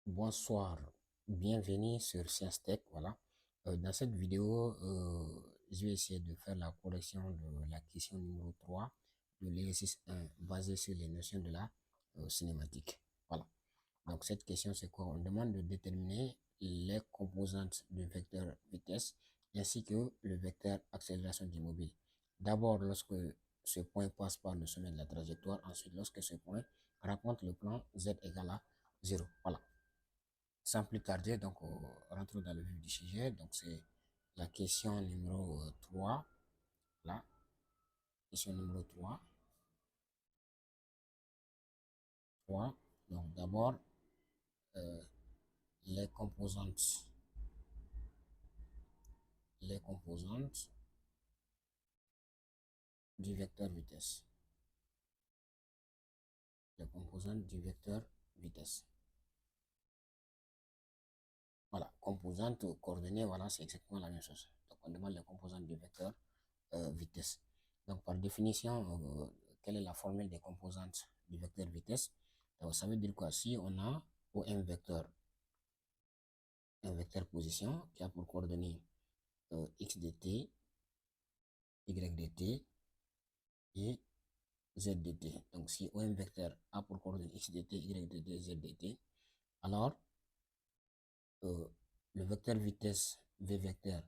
Bonsoir, bienvenue sur Sciences Tech. Voilà. Dans cette vidéo, je vais essayer de faire la correction de la question numéro 3 de l'exercice 1 basée sur les notions de la cinématique. Voilà. Donc cette question, c'est quoi? On demande de déterminer les composantes du vecteur vitesse ainsi que le vecteur accélération du mobile. D'abord, lorsque ce point passe par le sommet de la trajectoire, ensuite lorsque ce point rencontre le plan z égale à 0. Voilà. Sans plus tarder, donc rentrons dans le vif du sujet. Donc c'est la question numéro 3. Là, question numéro 3. Donc d'abord, euh, les composantes. Les composantes du vecteur vitesse. Les composantes du vecteur vitesse. Voilà, composantes coordonnées, voilà, c'est exactement la même chose. Donc on demande les composantes du vecteur vitesse. Donc par définition, quelle est la formule des composantes du vecteur vitesse? Donc, ça veut dire quoi? Si on a un vecteur position qui a pour coordonnées x dt, y dt et z dt. Donc si OM vecteur a pour coordonnées x dt, y dt, z dt, alors le vecteur vitesse v vecteur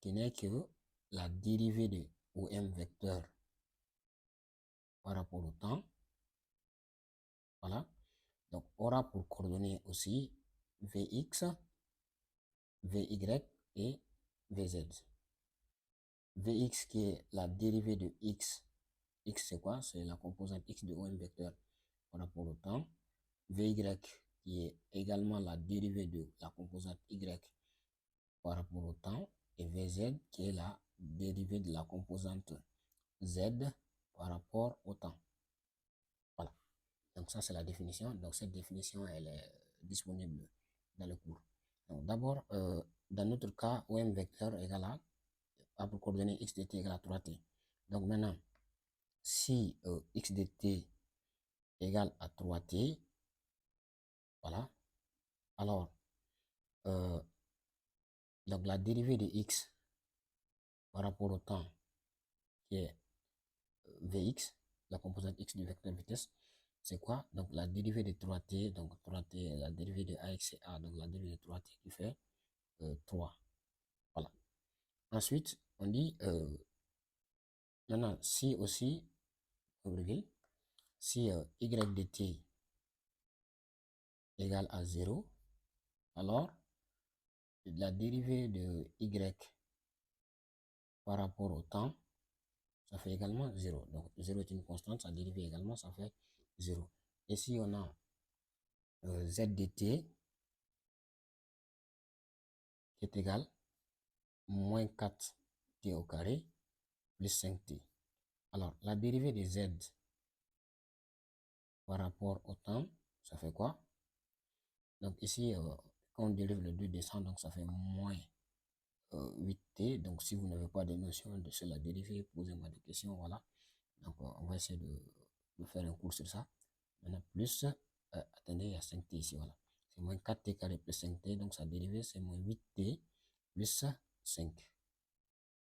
qui n'est que la dérivée de OM vecteur par rapport au temps, voilà, donc aura pour coordonnées aussi Vx, Vy et Vz. Vx qui est la dérivée de x. X c'est quoi? C'est la composante x de OM vecteur par rapport au temps. Vy qui est également la dérivée de la composante y par rapport au temps. Et Vz qui est la dérivée de la composante z par rapport au temps. Voilà. Donc ça c'est la définition. Donc cette définition elle est disponible dans le cours. Donc d'abord, dans notre cas, OM vecteur égale à pour coordonnées x dt égale à 3t. Donc maintenant, si x dt égale à 3t, voilà, alors donc la dérivée de x par rapport au temps qui est Vx, la composante x du vecteur vitesse, c'est quoi? Donc la dérivée de 3t, donc 3t, la dérivée de ax c'est a, donc la dérivée de 3t qui fait 3. Voilà. Ensuite, on dit, maintenant, si aussi, si y dt égale à 0, alors la dérivée de y par rapport au temps, ça fait également 0. Donc 0 est une constante, sa dérivée également, ça fait 0. Et si on a z dt qui est égal moins 4t au carré plus 5t. Alors, la dérivée de z par rapport au temps, ça fait quoi? Donc ici, quand on dérive le 2 descend, donc ça fait moins 8t. Donc si vous n'avez pas de notion de sur la dérivée, posez-moi des questions, voilà. Donc on va essayer de faire un cours sur ça. Maintenant, plus, attendez, il y a 5t ici, voilà. C'est moins 4t carré plus 5t, donc sa dérivée c'est moins 8t plus 5.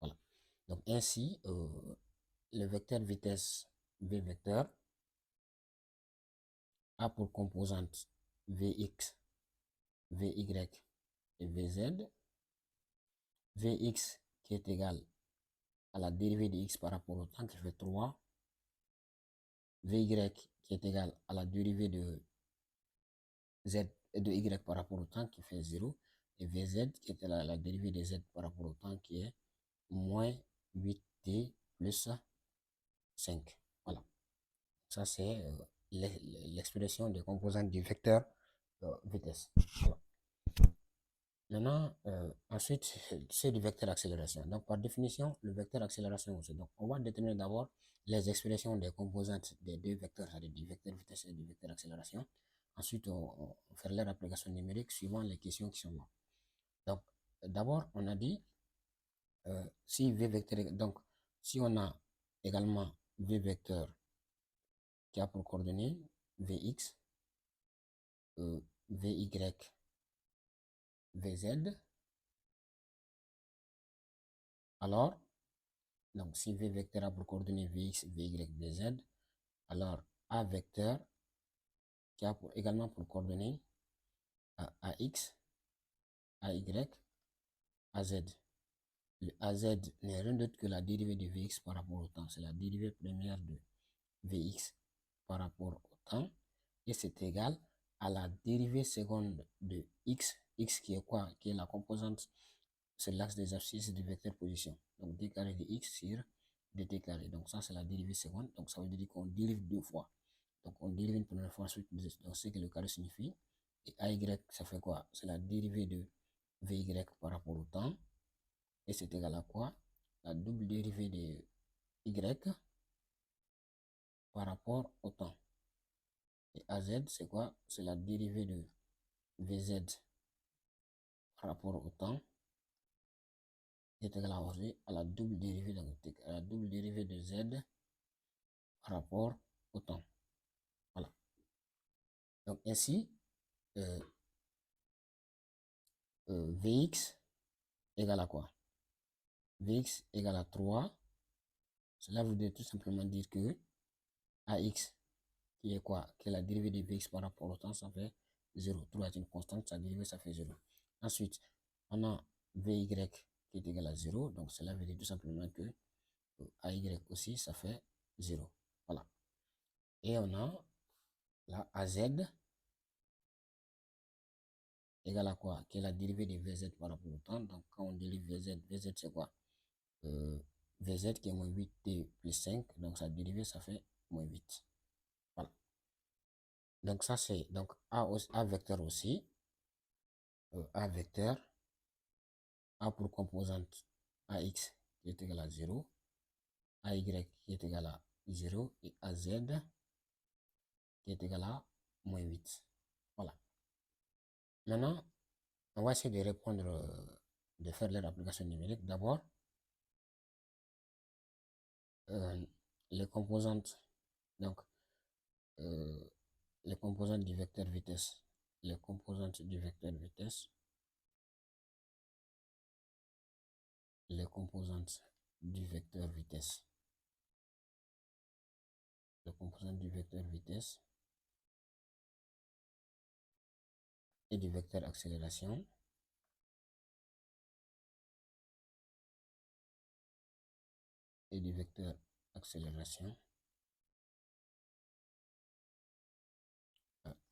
Voilà. Donc ainsi, le vecteur vitesse v vecteur a pour composante Vx, Vy et Vz. Vx qui est égal à la dérivée de x par rapport au temps qui fait 3. Vy qui est égal à la dérivée de z et de y par rapport au temps qui fait 0. Et Vz qui est à la dérivée de z par rapport au temps qui est moins 8t plus 5. Voilà. Ça, c'est l'expression des composantes du vecteur vitesse. Voilà. Maintenant, ensuite, c'est du vecteur accélération. Donc, par définition, le vecteur accélération aussi. Donc, on va déterminer d'abord les expressions des composantes des deux vecteurs, c'est-à-dire du vecteur vitesse et du vecteur accélération. Ensuite, on fera leur application numérique suivant les questions qui sont là. Donc, d'abord, on a dit, si V vecteur, donc, si on a également V vecteur qui a pour coordonnées Vx, Vy, Vz, alors, donc si V vecteur a pour coordonnées Vx, Vy, Vz, alors A vecteur qui a également pour coordonnées Ax, Ay, Az. Le Az n'est rien d'autre que la dérivée de Vx par rapport au temps. C'est la dérivée première de Vx par rapport au temps. Et c'est égal à la dérivée seconde de x. X qui est quoi? Qui est la composante sur l'axe des abscisses du vecteur position. Donc d carré de x sur dt carré. Donc ça c'est la dérivée seconde. Donc ça veut dire qu'on dérive deux fois. Donc on dérive une première fois, ensuite donc ce que le carré signifie. Et ay ça fait quoi? C'est la dérivée de vy par rapport au temps. Et c'est égal à quoi? La double dérivée de y par rapport au temps. Et az, c'est quoi? C'est la dérivée de vz par rapport au temps. Est égal à la double dérivée, à la double dérivée de z par rapport au temps. Voilà. Donc ainsi, Vx égale à quoi? Vx égale à 3. Cela veut tout simplement dire que Ax, qui est quoi? Qui est la dérivée de Vx par rapport au temps, ça fait 0. 3 est une constante, sa dérivée, ça fait 0. Ensuite, on a Vy qui est égal à 0. Donc cela veut dire tout simplement que Ay aussi, ça fait 0. Voilà. Et on a la Az égale à quoi? Qui est la dérivée de Vz par rapport au temps. Donc quand on dérive Vz, Vz c'est quoi? Vz qui est moins 8t plus 5. Donc sa dérivée, ça fait moins 8. Voilà. Donc ça c'est donc A vecteur aussi. A vecteur A pour composante Ax qui est égal à 0. Ay qui est égal à 0. Et Az qui est égal à moins 8. Voilà. Maintenant, on va essayer de répondre, de faire leur application numérique. D'abord, les composantes, donc les composantes du vecteur vitesse, les composantes du vecteur vitesse, les composantes du vecteur vitesse, les composantes du vecteur vitesse et du vecteur accélération, et du vecteur accélération.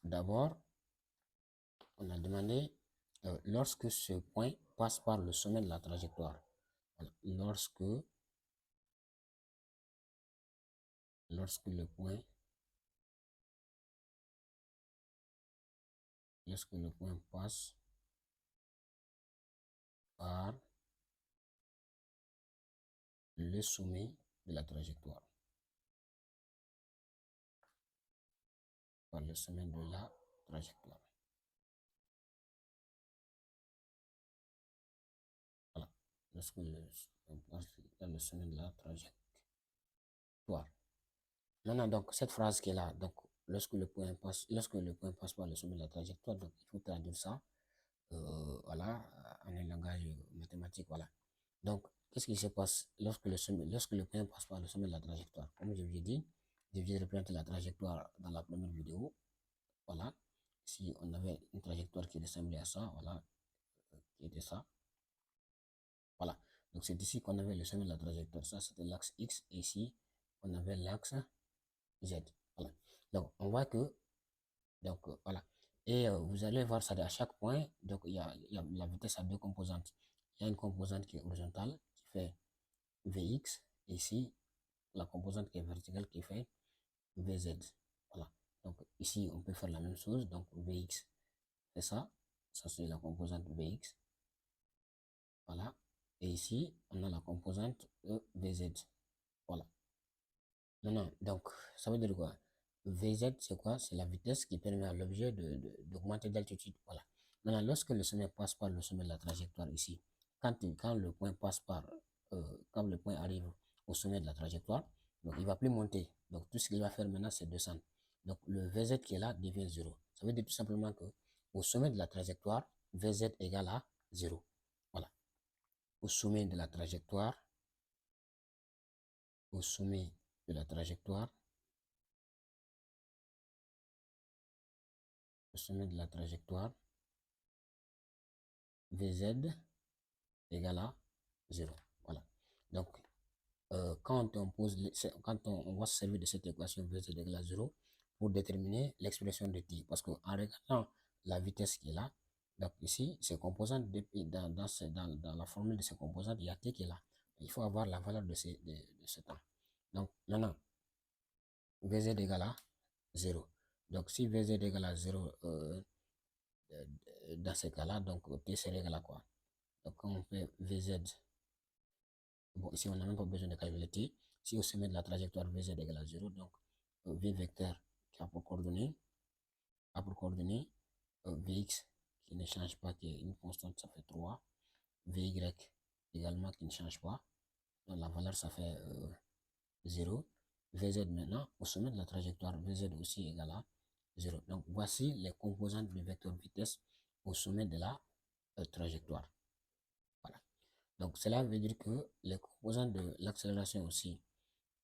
D'abord, on a demandé lorsque ce point passe par le sommet de la trajectoire. Voilà. Lorsque le point passe par le sommet de la trajectoire. Par le sommet de la trajectoire. Voilà. Lorsque on passe par le sommet de la trajectoire. Maintenant, donc, cette phrase qui est là, donc, lorsque le point passe par le sommet de la trajectoire, donc, il faut traduire ça, voilà, en un langage mathématique, voilà. Donc, qu'est-ce qui se passe lorsque le point passe par le sommet de la trajectoire? Comme je vous ai dit, je viens de représenter la trajectoire dans la première vidéo, voilà. Si on avait une trajectoire qui ressemblait à ça, voilà, qui était ça, voilà. Donc, c'est ici qu'on avait le sommet de la trajectoire. Ça, c'était l'axe X, et ici, on avait l'axe Z. Voilà. Donc, on voit que, donc, voilà. Et vous allez voir ça à chaque point. Donc, il y a la vitesse à deux composantes. Il y a une composante qui est horizontale, qui fait Vx. Et ici, la composante qui est verticale, qui fait Vz. Voilà. Donc, ici, on peut faire la même chose. Donc, Vx, c'est ça. Ça, c'est la composante Vx. Voilà. Et ici, on a la composante Vz. Voilà. Maintenant, donc, ça veut dire quoi? Vz, c'est quoi? C'est la vitesse qui permet à l'objet d'augmenter d'altitude. Voilà. Maintenant, lorsque le sommet passe par le sommet de la trajectoire ici, quand le point passe par, quand le point arrive au sommet de la trajectoire, donc il va plus monter. Donc, tout ce qu'il va faire maintenant, c'est descendre. Donc, le Vz qui est là devient 0. Ça veut dire tout simplement que au sommet de la trajectoire, Vz égale à 0. Voilà. Au sommet de la trajectoire, au sommet de la trajectoire, au sommet de la trajectoire, Vz égale à 0. Voilà. Donc, quand on va se servir de cette équation Vz égale à 0 pour déterminer l'expression de t, parce qu'en regardant la vitesse qui est là, donc ici, ces composantes, dans la formule de ces composantes, il y a t qui est là. Il faut avoir la valeur de ce temps. Donc, maintenant, Vz égale à 0. Donc, si Vz égale à 0, dans ce cas-là, donc t serait égal à quoi? Donc, quand on fait Vz, bon, ici, on n'a même pas besoin de calculer t. Si au sommet de la trajectoire Vz égale à 0, donc V vecteur qui a pour coordonnée, Vx qui ne change pas, qui est une constante, ça fait 3. Vy également qui ne change pas. Donc la valeur, ça fait 0. Vz maintenant, au sommet de la trajectoire, Vz aussi égale à 0. Donc voici les composantes du vecteur vitesse au sommet de la trajectoire. Voilà. Donc cela veut dire que les composantes de l'accélération aussi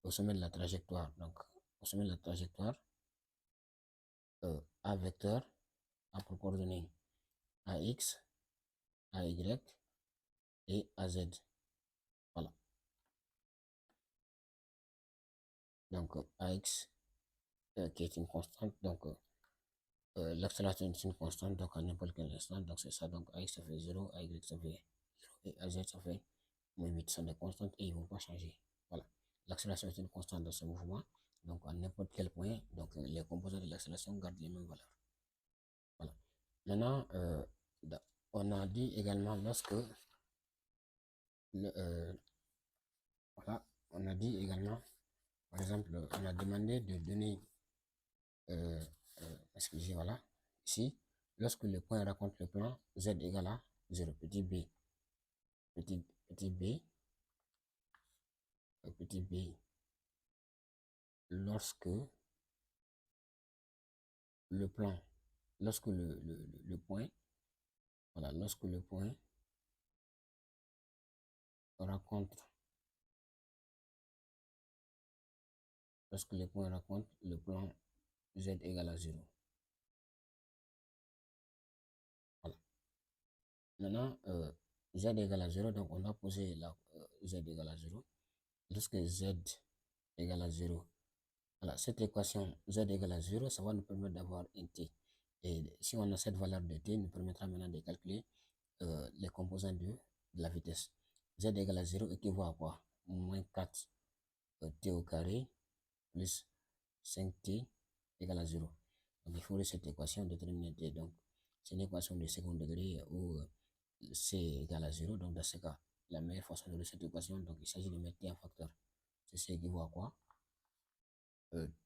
au sommet de la trajectoire, donc au sommet de la trajectoire, A vecteur a pour coordonnées AX, AY et AZ. Voilà. Donc AX qui est une constante, donc l'accélération est une constante, donc à n'importe quel instant, donc c'est ça, donc AX ça fait 0, AY ça fait 0 et AZ ça fait moins 8, sont des constantes et ils ne vont pas changer. Voilà. L'accélération est une constante dans ce mouvement, donc à n'importe quel point, donc les composants de l'accélération gardent les mêmes valeurs. Voilà. Maintenant, on a dit également lorsque voilà, on a dit également, par exemple, on a demandé de donner, excusez, voilà, ici, lorsque le point raconte le plan z égale à 0, petit b, petit b, lorsque le plan, lorsque le point, voilà, lorsque le point raconte, le plan z égale à 0. Voilà. Maintenant, z égale à 0, donc on a posé la z égale à 0. Lorsque z égale à 0, voilà, cette équation z égale à 0, ça va nous permettre d'avoir un t. Et si on a cette valeur de t, nous permettra maintenant de calculer les composants de la vitesse. Z égale à 0 équivaut à quoi? Moins 4 t au carré plus 5t égale à 0. Donc il faut de cette équation déterminer t. Donc c'est une équation de second degré où c égale à 0. Donc dans ce cas, la meilleure façon de cette équation, donc il s'agit de mettre t en facteur. Ceci équivaut à quoi?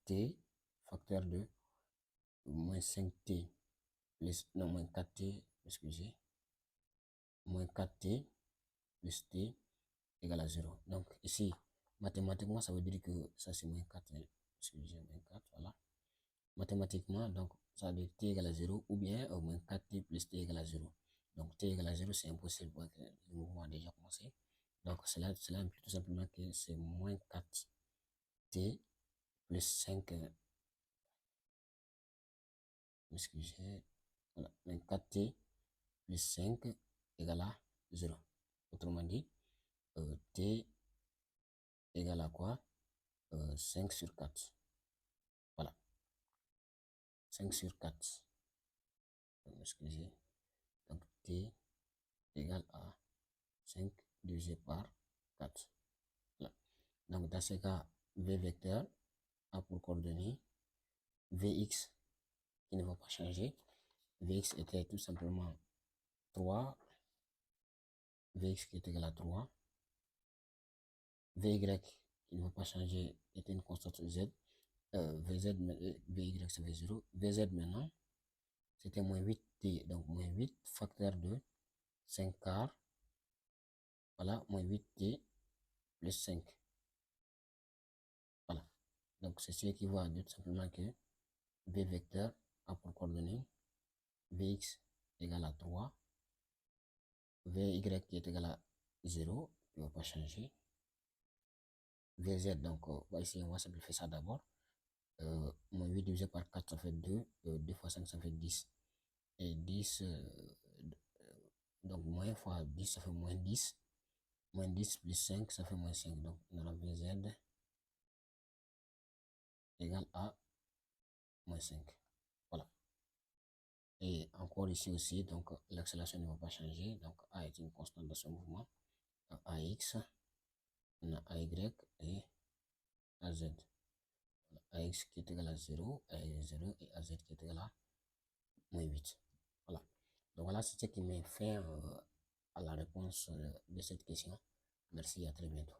T facteur de moins 5t plus, non, moins 4t, excusez, moins 4t plus t égale à 0. Donc ici, mathématiquement, ça veut dire que ça c'est moins 4, excusez, moins 4, voilà. Mathématiquement, donc ça veut dire t égale à 0 ou bien moins 4t plus t égale à 0. Donc t égale à 0, c'est impossible parce que le mouvement a déjà commencé. Donc cela implique tout simplement que c'est moins 4t plus 5, excusez, voilà, moins 4t plus 5 égale à 0. Autrement dit, t égale à quoi? 5 sur 4. Voilà, 5 sur 4. Excusez. Donc t égale à 5 divisé par 4. Voilà. Donc dans ce cas, v vecteur a pour coordonnées Vx qui ne va pas changer. Vx était tout simplement 3. Vx qui est égal à 3. Vy qui ne va pas changer était une constante z. Vz, Vy ça fait 0. Vz maintenant, c'était moins 8t. Donc moins 8 facteur de 5 quarts. Voilà, moins 8t plus 5. Voilà. Donc ceci équivaut à dire tout simplement que v vecteur a pour coordonnée Vx égale à 3, Vy qui est égal à 0, qui ne va pas changer. Vz, donc ici on va simplifier ça d'abord. Moins 8 divisé par 4, ça fait 2. 2 fois 5, ça fait 10. Et 10, donc moins fois 10, ça fait moins 10. Moins 10 plus 5, ça fait moins 5. Donc on aura Vz égale à moins 5. Voilà. Et encore ici aussi, donc l'accélération ne va pas changer. Donc A est une constante de ce mouvement. AX, on a AY et AZ. AX qui est égal à 0, A0 et AZ qui est égal à moins 8. Voilà. Donc voilà, c'est ce qui met fin à la réponse de cette question. Merci, à très bientôt.